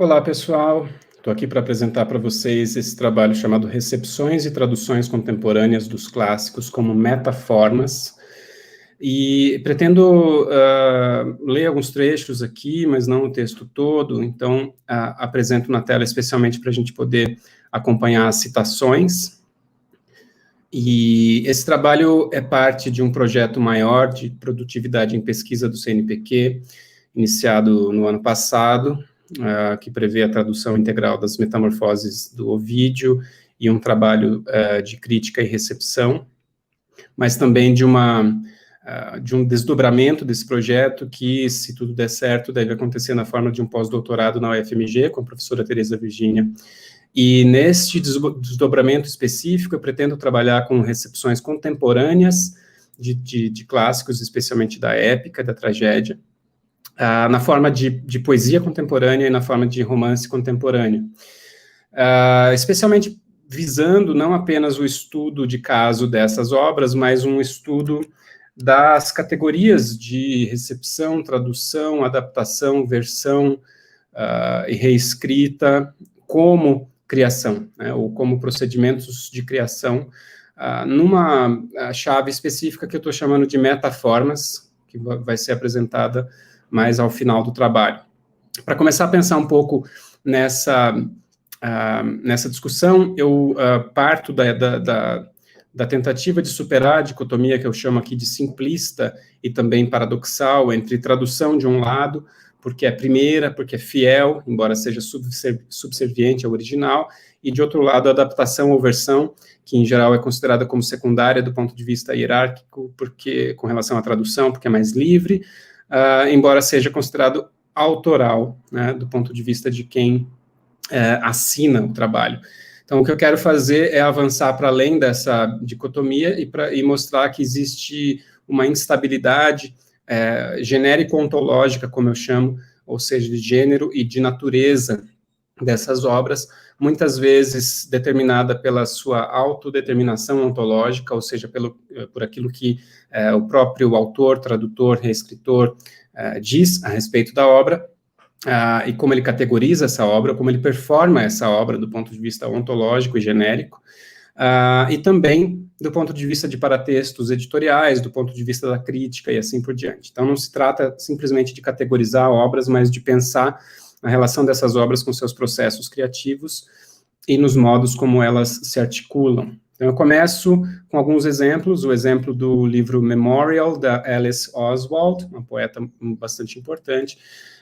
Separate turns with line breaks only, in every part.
Olá, pessoal. Estou aqui para apresentar para vocês esse trabalho chamado Recepções e Traduções Contemporâneas dos Clássicos como Metaformas. E pretendo ler alguns trechos aqui, mas não o texto todo, então apresento na tela especialmente para a gente poder acompanhar as citações. E esse trabalho é parte de um projeto maior de produtividade em pesquisa do CNPq, iniciado no ano passado, que prevê a tradução integral das metamorfoses do Ovídio e um trabalho de crítica e recepção, mas também de um desdobramento desse projeto que, se tudo der certo, deve acontecer na forma de um pós-doutorado na UFMG, com a professora Tereza Virgínia. E neste desdobramento específico, eu pretendo trabalhar com recepções contemporâneas de clássicos, especialmente da épica, da tragédia, na forma de poesia contemporânea e na forma de romance contemporâneo, especialmente visando não apenas o estudo de caso dessas obras, mas um estudo das categorias de recepção, tradução, adaptação, versão e reescrita como criação, né, ou como procedimentos de criação, numa chave específica que eu estou chamando de metaformas, que vai ser apresentada mais ao final do trabalho. Para começar a pensar um pouco nessa discussão, eu parto da tentativa de superar a dicotomia que eu chamo aqui de simplista e também paradoxal, entre tradução de um lado, porque é primeira, porque é fiel, embora seja subserviente ao original, e de outro lado, a adaptação ou versão, que em geral é considerada como secundária do ponto de vista hierárquico, porque com relação à tradução, porque é mais livre, embora seja considerado autoral, né, do ponto de vista de quem assina o trabalho. Então, o que eu quero fazer é avançar para além dessa dicotomia e mostrar que existe uma instabilidade genérico-ontológica, como eu chamo, ou seja, de gênero e de natureza dessas obras, muitas vezes determinada pela sua autodeterminação ontológica, ou seja, por aquilo que o próprio autor, tradutor, reescritor diz a respeito da obra, e como ele categoriza essa obra, como ele performa essa obra do ponto de vista ontológico e genérico, e também do ponto de vista de paratextos editoriais, do ponto de vista da crítica e assim por diante. Então, não se trata simplesmente de categorizar obras, mas de pensar a relação dessas obras com seus processos criativos e nos modos como elas se articulam. Então, eu começo com alguns exemplos, o exemplo do livro Memorial, da Alice Oswald, uma poeta bastante importante,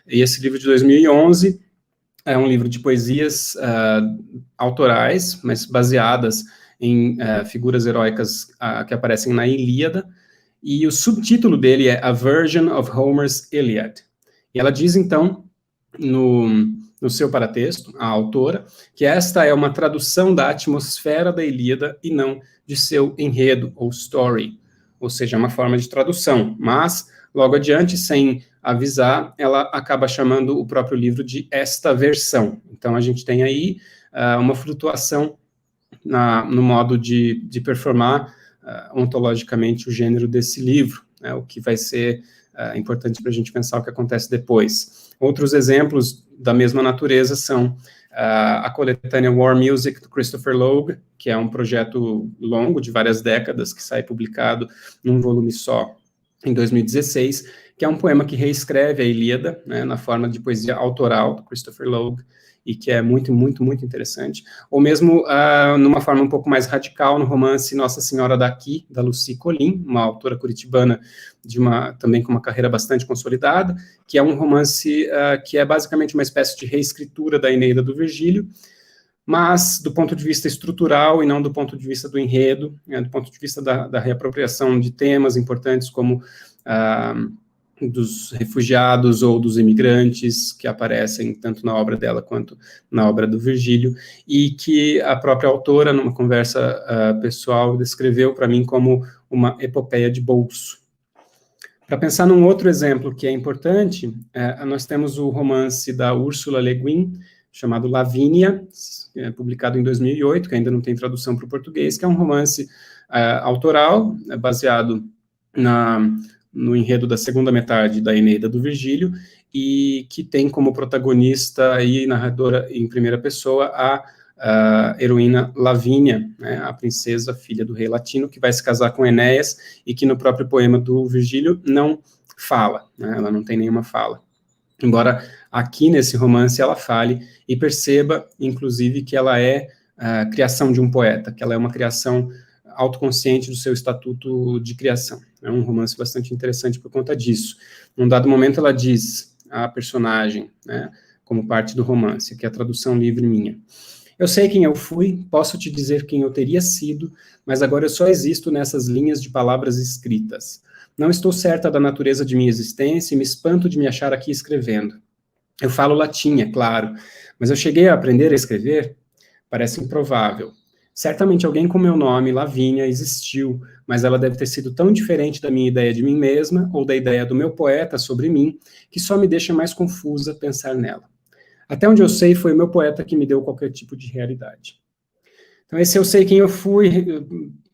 e esse livro de 2011 é um livro de poesias autorais, mas baseadas em figuras heróicas que aparecem na Ilíada, e o subtítulo dele é A Version of Homer's Iliad. E ela diz, então, no seu paratexto, a autora, que esta é uma tradução da atmosfera da Ilíada e não de seu enredo ou story, ou seja, é uma forma de tradução, mas, logo adiante, sem avisar, ela acaba chamando o próprio livro de esta versão. Então, a gente tem aí uma flutuação no modo de performar ontologicamente o gênero desse livro, né, o que vai ser importante para a gente pensar o que acontece depois. Outros exemplos da mesma natureza são a coletânea War Music, do Christopher Logue, que é um projeto longo, de várias décadas, que sai publicado num volume só em 2016, que é um poema que reescreve a Ilíada, né, na forma de poesia autoral do Christopher Logue, e que é muito, muito, muito interessante. Ou mesmo numa forma um pouco mais radical, no romance Nossa Senhora daqui, da Lucy Colin, uma autora curitibana também com uma carreira bastante consolidada, que é um romance que é basicamente uma espécie de reescritura da Eneida do Virgílio, mas do ponto de vista estrutural e não do ponto de vista do enredo, do ponto de vista da reapropriação de temas importantes como dos refugiados ou dos imigrantes que aparecem tanto na obra dela quanto na obra do Virgílio, e que a própria autora, numa conversa pessoal, descreveu para mim como uma epopeia de bolso. Para pensar num outro exemplo que é importante, nós temos o romance da Ursula Le Guin, chamado Lavínia, publicado em 2008, que ainda não tem tradução para o português, que é um romance autoral, baseado na no enredo da segunda metade da Eneida do Virgílio, e que tem como protagonista e narradora em primeira pessoa a heroína Lavínia, né, a princesa filha do rei latino, que vai se casar com Enéas, e que no próprio poema do Virgílio não fala, né, ela não tem nenhuma fala. Embora aqui nesse romance ela fale, e perceba, inclusive, que ela é a criação de um poeta, que ela é uma criação autoconsciente do seu estatuto de criação. É um romance bastante interessante por conta disso. Num dado momento ela diz à personagem, né, como parte do romance, que é a tradução livre minha: eu sei quem eu fui, posso te dizer quem eu teria sido, mas agora eu só existo nessas linhas de palavras escritas. Não estou certa da natureza de minha existência e me espanto de me achar aqui escrevendo. Eu falo latim, é claro, mas eu cheguei a aprender a escrever? Parece improvável. Certamente alguém com meu nome, Lavínia, existiu, mas ela deve ter sido tão diferente da minha ideia de mim mesma, ou da ideia do meu poeta sobre mim, que só me deixa mais confusa pensar nela. Até onde eu sei, foi o meu poeta que me deu qualquer tipo de realidade. Então, esse eu sei quem eu fui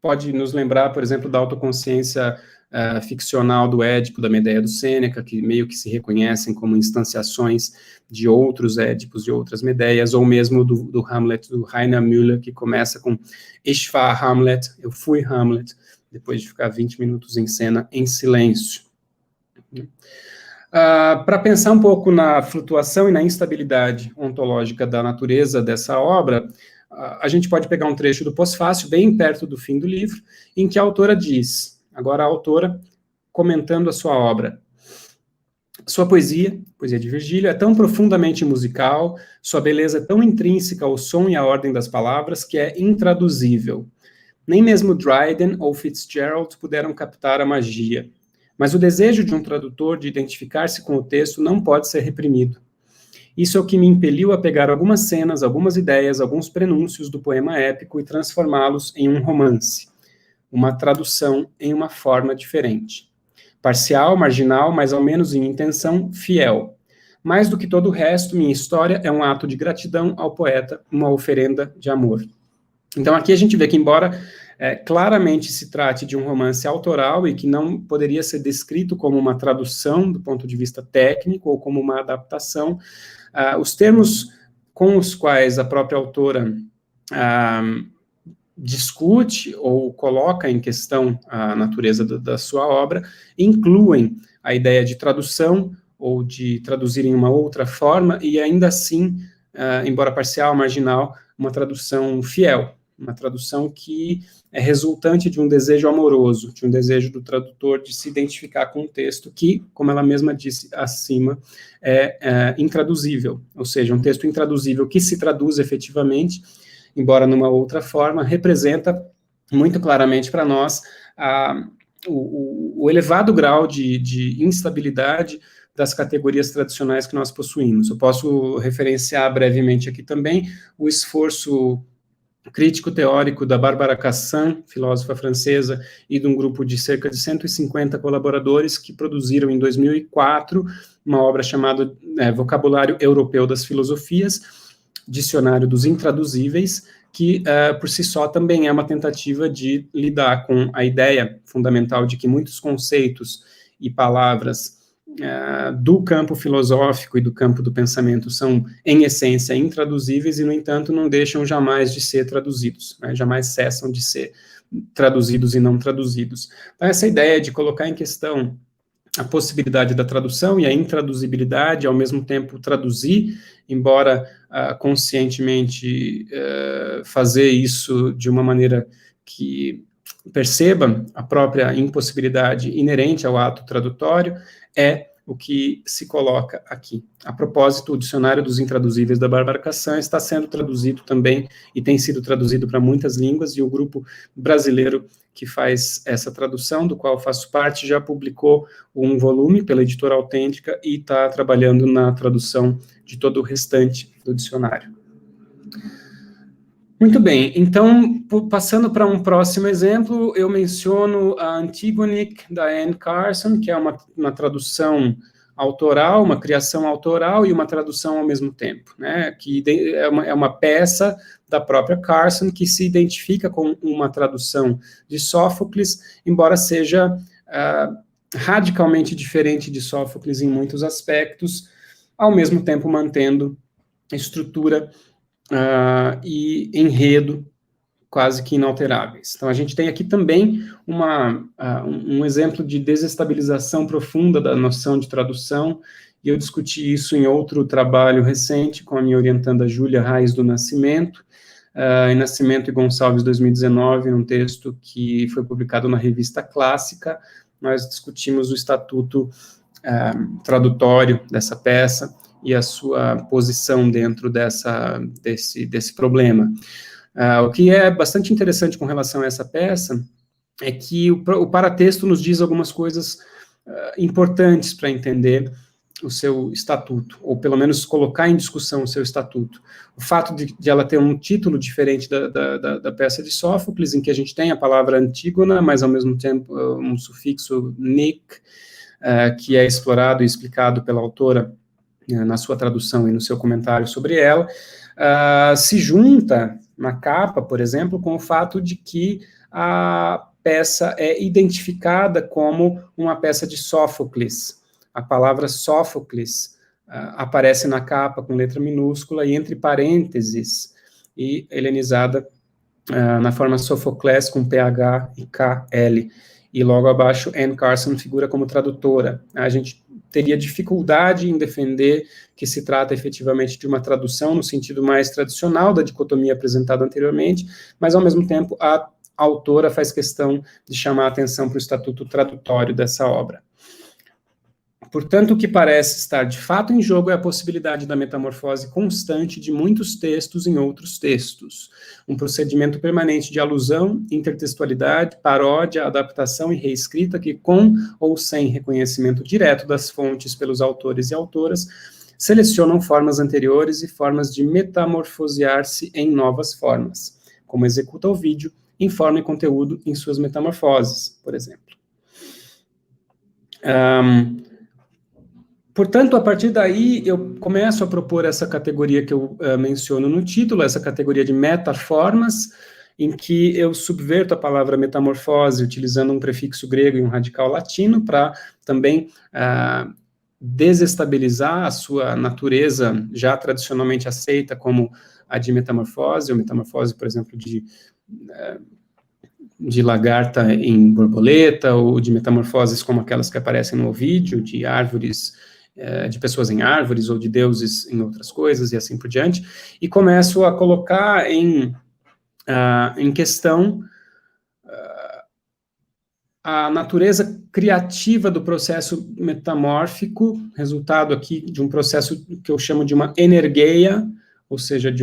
pode nos lembrar, por exemplo, da autoconsciência ficcional do Édipo, da Medeia do Sêneca, que meio que se reconhecem como instanciações de outros Édipos, de outras Medeias, ou mesmo do Hamlet, do Rainer Müller, que começa com Ich war Hamlet, eu fui Hamlet, depois de ficar 20 minutos em cena em silêncio. Para pensar um pouco na flutuação e na instabilidade ontológica da natureza dessa obra, a gente pode pegar um trecho do pós-fácil, bem perto do fim do livro, em que a autora diz, agora a autora comentando a sua obra: sua poesia de Virgílio, é tão profundamente musical, sua beleza é tão intrínseca ao som e à ordem das palavras, que é intraduzível. Nem mesmo Dryden ou Fitzgerald puderam captar a magia. Mas o desejo de um tradutor de identificar-se com o texto não pode ser reprimido. Isso é o que me impeliu a pegar algumas cenas, algumas ideias, alguns prenúncios do poema épico e transformá-los em um romance, uma tradução em uma forma diferente. Parcial, marginal, mas ao menos em intenção, fiel. Mais do que todo o resto, minha história é um ato de gratidão ao poeta, uma oferenda de amor. Então aqui a gente vê que, embora claramente se trate de um romance autoral e que não poderia ser descrito como uma tradução do ponto de vista técnico ou como uma adaptação, os termos com os quais a própria autora discute ou coloca em questão a natureza da sua obra incluem a ideia de tradução ou de traduzir em uma outra forma e ainda assim, embora parcial, marginal, uma tradução fiel, uma tradução que é resultante de um desejo amoroso, de um desejo do tradutor de se identificar com um texto que, como ela mesma disse acima, é intraduzível, ou seja, um texto intraduzível que se traduz efetivamente, embora numa outra forma, representa muito claramente para nós o elevado grau de instabilidade das categorias tradicionais que nós possuímos. Eu posso referenciar brevemente aqui também o esforço crítico-teórico da Barbara Cassin, filósofa francesa, e de um grupo de cerca de 150 colaboradores que produziram em 2004 uma obra chamada Vocabulário Europeu das Filosofias, Dicionário dos Intraduzíveis, que por si só também é uma tentativa de lidar com a ideia fundamental de que muitos conceitos e palavras do campo filosófico e do campo do pensamento são, em essência, intraduzíveis e, no entanto, não deixam jamais de ser traduzidos, né? Jamais cessam de ser traduzidos e não traduzidos. Então, essa ideia de colocar em questão a possibilidade da tradução e a intraduzibilidade, ao mesmo tempo traduzir, embora conscientemente fazer isso de uma maneira que perceba a própria impossibilidade inerente ao ato tradutório, é o que se coloca aqui. A propósito, o Dicionário dos Intraduzíveis da Barbara Cassin está sendo traduzido também, e tem sido traduzido para muitas línguas, e o grupo brasileiro que faz essa tradução, do qual faço parte, já publicou um volume pela Editora Autêntica e está trabalhando na tradução de todo o restante do dicionário. Muito bem, então, passando para um próximo exemplo, eu menciono a Antigone, da Anne Carson, que é uma tradução autoral, uma criação autoral e uma tradução ao mesmo tempo, né, que é uma peça da própria Carson que se identifica com uma tradução de Sófocles, embora seja radicalmente diferente de Sófocles em muitos aspectos, ao mesmo tempo mantendo estrutura e enredo quase que inalteráveis. Então, a gente tem aqui também um exemplo de desestabilização profunda da noção de tradução, e eu discuti isso em outro trabalho recente com a minha orientanda Júlia Raiz do Nascimento, em Nascimento e Gonçalves, 2019, num texto que foi publicado na Revista Clássica. Nós discutimos o estatuto tradutório dessa peça e a sua posição dentro desse problema. O que é bastante interessante com relação a essa peça é que o paratexto nos diz algumas coisas importantes para entender o seu estatuto, ou pelo menos colocar em discussão o seu estatuto. O fato de ela ter um título diferente da peça de Sófocles, em que a gente tem a palavra Antígona, mas ao mesmo tempo um sufixo "nik", que é explorado e explicado pela autora na sua tradução e no seu comentário sobre ela, se junta na capa, por exemplo, com o fato de que a peça é identificada como uma peça de Sófocles. A palavra Sófocles aparece na capa com letra minúscula e entre parênteses, e helenizada na forma Sofocles com PH e KL. E logo abaixo, Anne Carson figura como tradutora. A gente teria dificuldade em defender que se trata efetivamente de uma tradução no sentido mais tradicional da dicotomia apresentada anteriormente, mas ao mesmo tempo a autora faz questão de chamar a atenção para o estatuto tradutório dessa obra. Portanto, o que parece estar de fato em jogo é a possibilidade da metamorfose constante de muitos textos em outros textos, um procedimento permanente de alusão, intertextualidade, paródia, adaptação e reescrita que, com ou sem reconhecimento direto das fontes pelos autores e autoras, selecionam formas anteriores e formas de metamorfosear-se em novas formas, como executa o vídeo em forma e conteúdo em suas metamorfoses, por exemplo. Portanto, a partir daí, eu começo a propor essa categoria que eu menciono no título, essa categoria de metaformas, em que eu subverto a palavra metamorfose, utilizando um prefixo grego e um radical latino, para também desestabilizar a sua natureza já tradicionalmente aceita como a de metamorfose, ou metamorfose, por exemplo, de lagarta em borboleta, ou de metamorfoses como aquelas que aparecem no Ovídio, de árvores, de pessoas em árvores, ou de deuses em outras coisas, e assim por diante, e começo a colocar em questão a natureza criativa do processo metamórfico, resultado aqui de um processo que eu chamo de uma energeia, ou seja,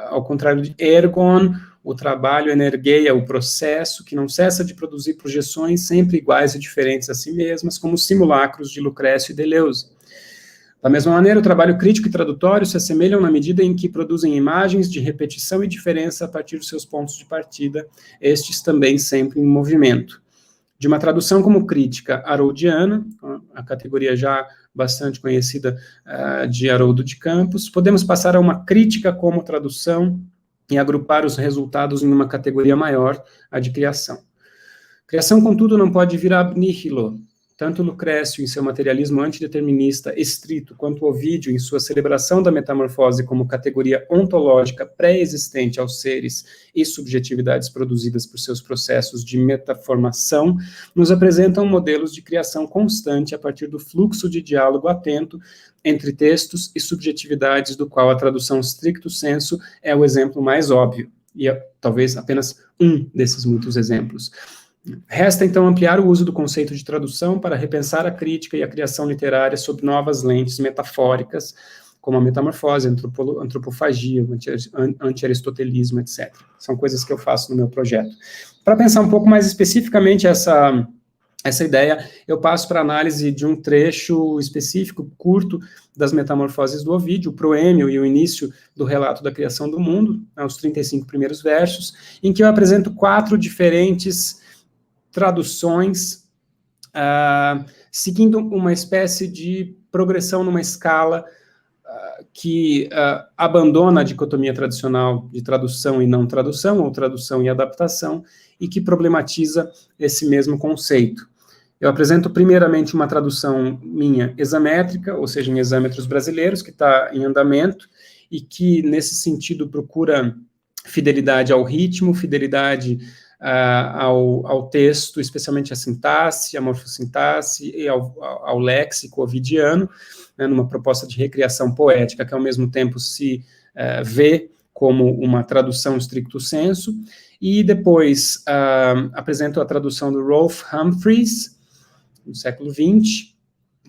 ao contrário de ergon, o trabalho, energeia, o processo que não cessa de produzir projeções sempre iguais e diferentes a si mesmas, como os simulacros de Lucrécio e Deleuze. Da mesma maneira, o trabalho crítico e tradutório se assemelham na medida em que produzem imagens de repetição e diferença a partir dos seus pontos de partida, estes também sempre em movimento. De uma tradução como crítica haroldiana, a categoria já bastante conhecida de Haroldo de Campos, podemos passar a uma crítica como tradução e agrupar os resultados em uma categoria maior, a de criação. Criação, contudo, não pode vir ab nihilo. Tanto Lucrécio, em seu materialismo antideterminista estrito, quanto Ovídio, em sua celebração da metamorfose como categoria ontológica pré-existente aos seres e subjetividades produzidas por seus processos de metaformação, nos apresentam modelos de criação constante a partir do fluxo de diálogo atento entre textos e subjetividades, do qual a tradução stricto sensu é o exemplo mais óbvio, e talvez apenas um desses muitos exemplos. Resta, então, ampliar o uso do conceito de tradução para repensar a crítica e a criação literária sob novas lentes metafóricas, como a metamorfose, a antropofagia, o anti-aristotelismo, etc. São coisas que eu faço no meu projeto. Para pensar um pouco mais especificamente essa ideia, eu passo para a análise de um trecho específico, curto, das metamorfoses do Ovídio, o proêmio e o início do relato da criação do mundo, os 35 primeiros versos, em que eu apresento 4 diferentes traduções, seguindo uma espécie de progressão numa escala que abandona a dicotomia tradicional de tradução e não tradução, ou tradução e adaptação, e que problematiza esse mesmo conceito. Eu apresento primeiramente uma tradução minha examétrica, ou seja, em exâmetros brasileiros, que está em andamento, e que, nesse sentido, procura fidelidade ao ritmo, fidelidade ao texto, especialmente à sintaxe, à morfossintaxe e ao léxico ovidiano, né, numa proposta de recriação poética, que ao mesmo tempo se vê como uma tradução stricto sensu, e depois apresento a tradução do Rolfe Humphreys, do século XX,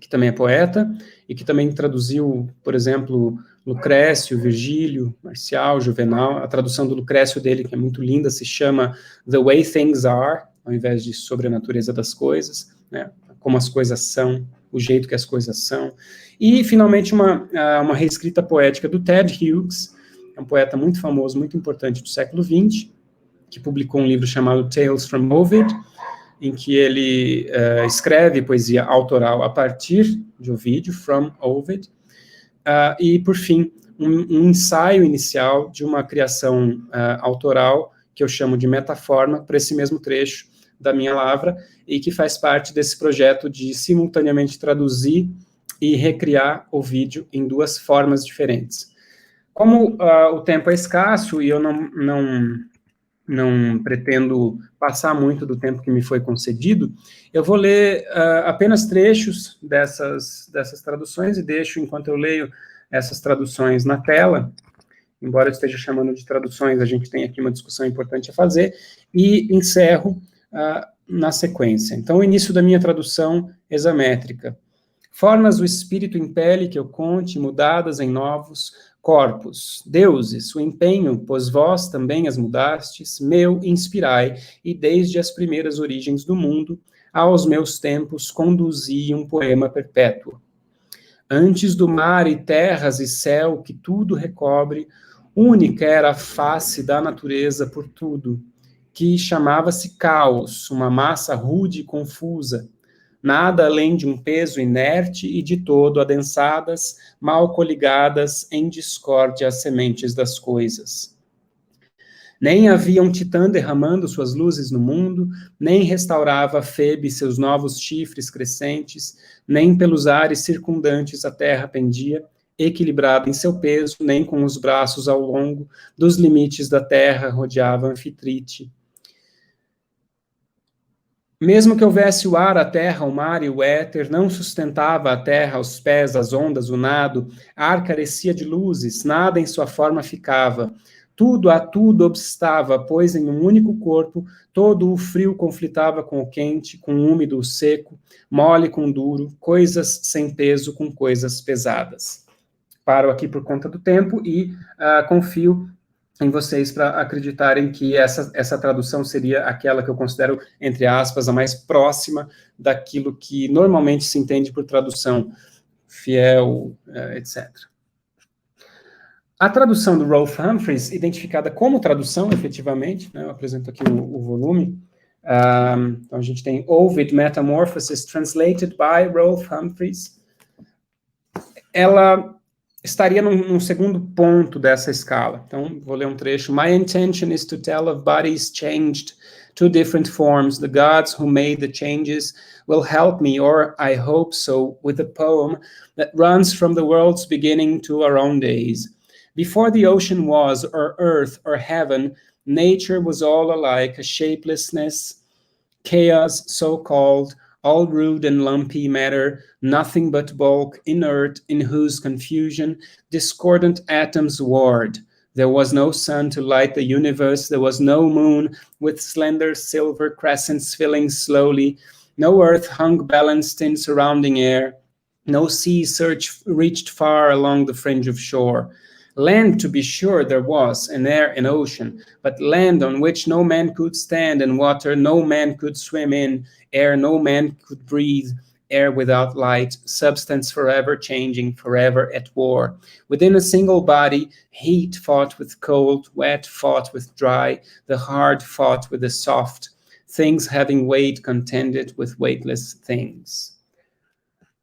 que também é poeta, e que também traduziu, por exemplo, Lucrécio, Virgílio, Marcial, Juvenal. A tradução do Lucrécio dele, que é muito linda, se chama The Way Things Are, ao invés de Sobre a Natureza das Coisas, né? Como as coisas são, o jeito que as coisas são. E, finalmente, uma reescrita poética do Ted Hughes, é um poeta muito famoso, muito importante do século XX, que publicou um livro chamado Tales from Ovid, em que ele escreve poesia autoral a partir de Ovídio, from Ovid, e, por fim, um ensaio inicial de uma criação autoral, que eu chamo de metaforma, para esse mesmo trecho da minha lavra, e que faz parte desse projeto de simultaneamente traduzir e recriar Ovídio em duas formas diferentes. Como o tempo é escasso e eu não pretendo passar muito do tempo que me foi concedido, eu vou ler apenas trechos dessas traduções e deixo, enquanto eu leio essas traduções na tela, embora eu esteja chamando de traduções, a gente tem aqui uma discussão importante a fazer, e encerro na sequência. Então, o início da minha tradução examétrica. Formas o espírito impele que eu conte, mudadas em novos corpos. Deuses, o empenho, pois vós também as mudastes, meu inspirai, e desde as primeiras origens do mundo, aos meus tempos conduzi um poema perpétuo. Antes do mar e terras e céu que tudo recobre, única era a face da natureza por tudo, que chamava-se caos, uma massa rude e confusa, nada além de um peso inerte e de todo adensadas, mal coligadas em discórdia as sementes das coisas. Nem havia um titã derramando suas luzes no mundo, nem restaurava a Febe seus novos chifres crescentes, nem pelos ares circundantes a terra pendia, equilibrada em seu peso, nem com os braços ao longo dos limites da terra rodeava Anfitrite. Mesmo que houvesse o ar, a terra, o mar e o éter, não sustentava a terra, os pés, as ondas, o nado, ar carecia de luzes, nada em sua forma ficava. Tudo a tudo obstava, pois em um único corpo, todo o frio conflitava com o quente, com o úmido, o seco, mole com duro, coisas sem peso com coisas pesadas. Paro aqui por conta do tempo e confio em vocês para acreditarem que essa tradução seria aquela que eu considero, entre aspas, a mais próxima daquilo que normalmente se entende por tradução fiel, etc. A tradução do Rolfe Humphreys, identificada como tradução, efetivamente, né, eu apresento aqui o volume, então a gente tem Ovid Metamorphosis, translated by Rolfe Humphreys. Ela estaria num segundo ponto dessa escala. Então, vou ler um trecho. My intention is to tell of bodies changed to different forms. The gods who made the changes will help me, or I hope so, with a poem that runs from the world's beginning to our own days. Before the ocean was, or earth, or heaven, nature was all alike, a shapelessness, chaos so-called, all rude and lumpy matter, nothing but bulk, inert, in whose confusion discordant atoms warred. There was no sun to light the universe, there was no moon with slender silver crescents filling slowly, no earth hung balanced in surrounding air, no sea reached far along the fringe of shore. Land, to be sure, there was, and air and ocean, but land on which no man could stand, and water no man could swim in, air no man could breathe, air without light, substance forever changing, forever at war. Within a single body, heat fought with cold, wet fought with dry, the hard fought with the soft, things having weight contended with weightless things.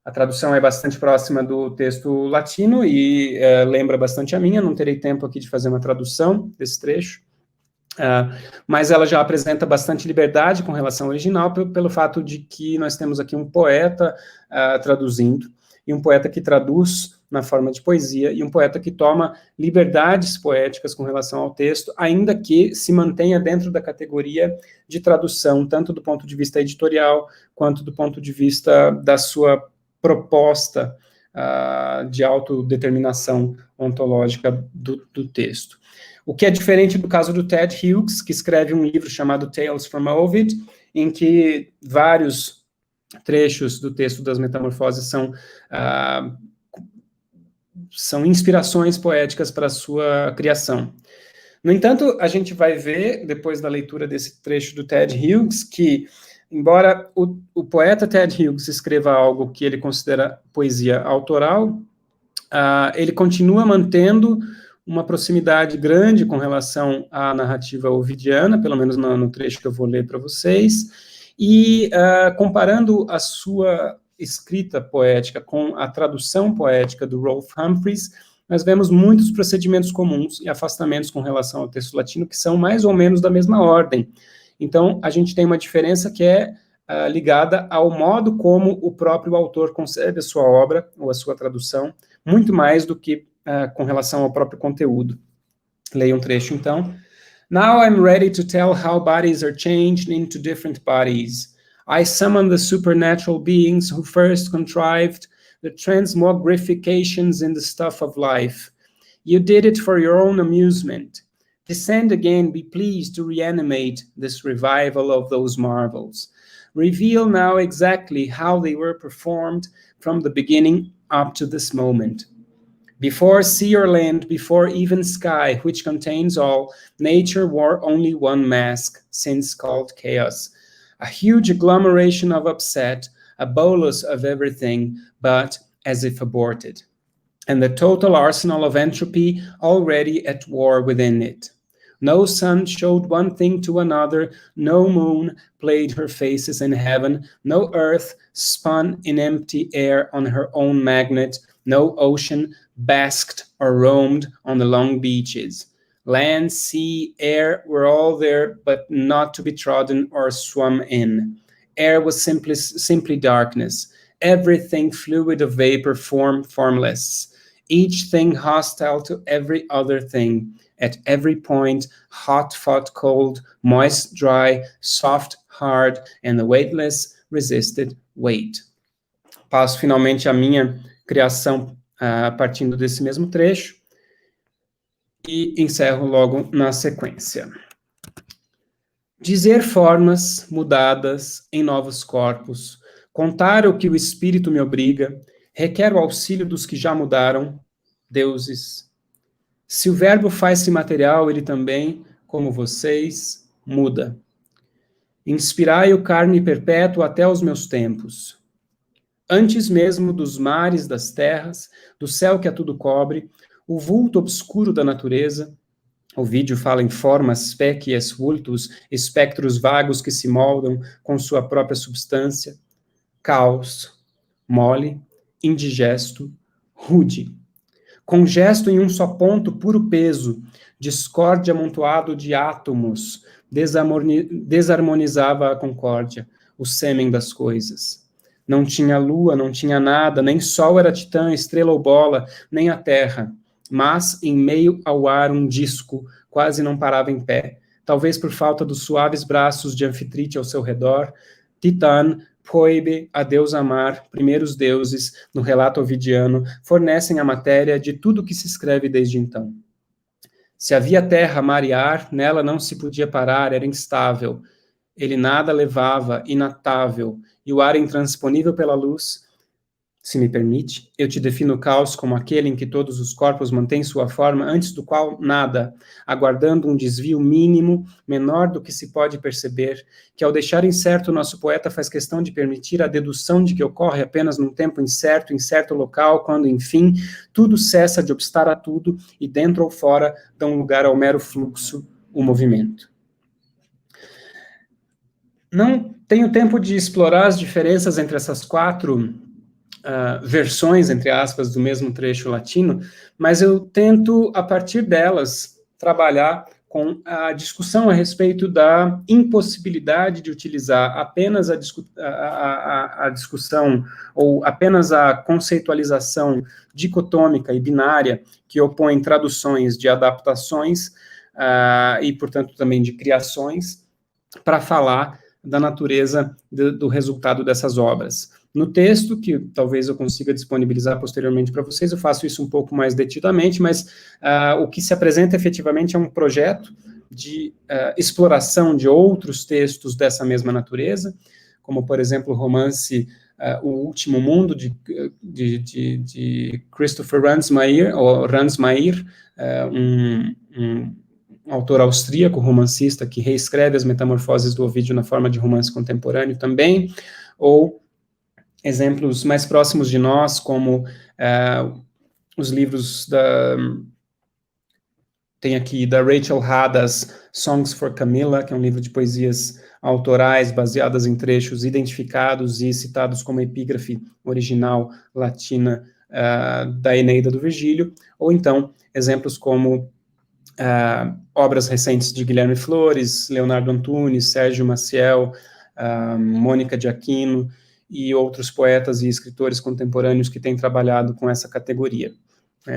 A tradução é bastante próxima do texto latino e lembra bastante a minha, não terei tempo aqui de fazer uma tradução desse trecho, mas ela já apresenta bastante liberdade com relação ao original, pelo fato de que nós temos aqui um poeta traduzindo, e um poeta que traduz na forma de poesia, e um poeta que toma liberdades poéticas com relação ao texto, ainda que se mantenha dentro da categoria de tradução, tanto do ponto de vista editorial, quanto do ponto de vista da sua proposta de autodeterminação ontológica do texto. O que é diferente do caso do Ted Hughes, que escreve um livro chamado Tales from Ovid, em que vários trechos do texto das Metamorfoses são inspirações poéticas para a sua criação. No entanto, a gente vai ver, depois da leitura desse trecho do Ted Hughes, que, embora o poeta Ted Hughes escreva algo que ele considera poesia autoral, ele continua mantendo uma proximidade grande com relação à narrativa ovidiana, pelo menos no trecho que eu vou ler para vocês, e comparando a sua escrita poética com a tradução poética do Rolfe Humphreys, nós vemos muitos procedimentos comuns e afastamentos com relação ao texto latino que são mais ou menos da mesma ordem. Então, a gente tem uma diferença que é ligada ao modo como o próprio autor concebe a sua obra, ou a sua tradução, muito mais do que com relação ao próprio conteúdo. Leia um trecho, então. Now I'm ready to tell how bodies are changed into different bodies. I summon the supernatural beings who first contrived the transmogrifications in the stuff of life. You did it for your own amusement. Descend again, be pleased to reanimate this revival of those marvels. Reveal now exactly how they were performed from the beginning up to this moment. Before sea or land, before even sky, which contains all, nature wore only one mask, since called chaos. A huge agglomeration of upset, a bolus of everything, but as if aborted. And the total arsenal of entropy already at war within it. No sun showed one thing to another, no moon played her faces in heaven, no earth spun in empty air on her own magnet, no ocean basked or roamed on the long beaches. Land, sea, air were all there, but not to be trodden or swum in. Air was simply darkness. Everything fluid of vapor, formless. Each thing hostile to every other thing. At every point, hot, cold, moist, dry, soft, hard, and the weightless resisted weight. Passo finalmente a minha criação partindo desse mesmo trecho e encerro logo na sequência. Dizer formas mudadas em novos corpos, contar o que o espírito me obriga, requer o auxílio dos que já mudaram, deuses. Se o verbo faz-se material, ele também, como vocês, muda. Inspirai o carne perpétua até os meus tempos. Antes mesmo dos mares, das terras, do céu que a tudo cobre, o vulto obscuro da natureza, o vídeo fala em formas, species vultus, espectros vagos que se moldam com sua própria substância, caos, mole, indigesto, rude. Congesto em um só ponto, puro peso, discórdia amontoado de átomos, desarmonizava a concórdia, o sêmen das coisas. Não tinha lua, não tinha nada, nem sol era titã, estrela ou bola, nem a terra. Mas, em meio ao ar, um disco quase não parava em pé, talvez por falta dos suaves braços de Anfitrite ao seu redor. Titã, Poibe, a deusa mar, primeiros deuses, no relato ovidiano, fornecem a matéria de tudo que se escreve desde então. Se havia terra, mar e ar, nela não se podia parar, era instável. Ele nada levava, inatável, e o ar intransponível pela luz. Se me permite, eu te defino o caos como aquele em que todos os corpos mantêm sua forma, antes do qual nada, aguardando um desvio mínimo, menor do que se pode perceber, que ao deixar incerto, nosso poeta faz questão de permitir a dedução de que ocorre apenas num tempo incerto, em certo local, quando, enfim, tudo cessa de obstar a tudo, e dentro ou fora dão lugar ao mero fluxo, o movimento. Não tenho tempo de explorar as diferenças entre essas quatro versões, entre aspas, do mesmo trecho latino, mas eu tento, a partir delas, trabalhar com a discussão a respeito da impossibilidade de utilizar apenas a discussão ou apenas a conceitualização dicotômica e binária que opõe traduções de adaptações e, portanto, também de criações, para falar da natureza do resultado dessas obras. No texto, que talvez eu consiga disponibilizar posteriormente para vocês, eu faço isso um pouco mais detidamente, mas o que se apresenta efetivamente é um projeto de exploração de outros textos dessa mesma natureza, como, por exemplo, o romance O Último Mundo, de Christopher Ransmayr, um autor austríaco, romancista, que reescreve as Metamorfoses do Ovídio na forma de romance contemporâneo também, ou exemplos mais próximos de nós, como os livros tem aqui da Rachel Hadas, Songs for Camilla, que é um livro de poesias autorais baseadas em trechos identificados e citados como epígrafe original latina da Eneida do Virgílio, ou então exemplos como obras recentes de Guilherme Flores, Leonardo Antunes, Sérgio Maciel, Mônica de Aquino e outros poetas e escritores contemporâneos que têm trabalhado com essa categoria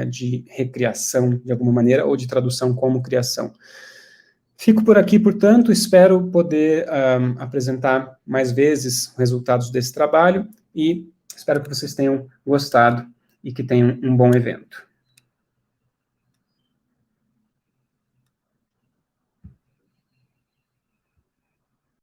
de recriação, de alguma maneira, ou de tradução como criação. Fico por aqui, portanto, espero poder apresentar mais vezes resultados desse trabalho e espero que vocês tenham gostado e que tenham um bom evento.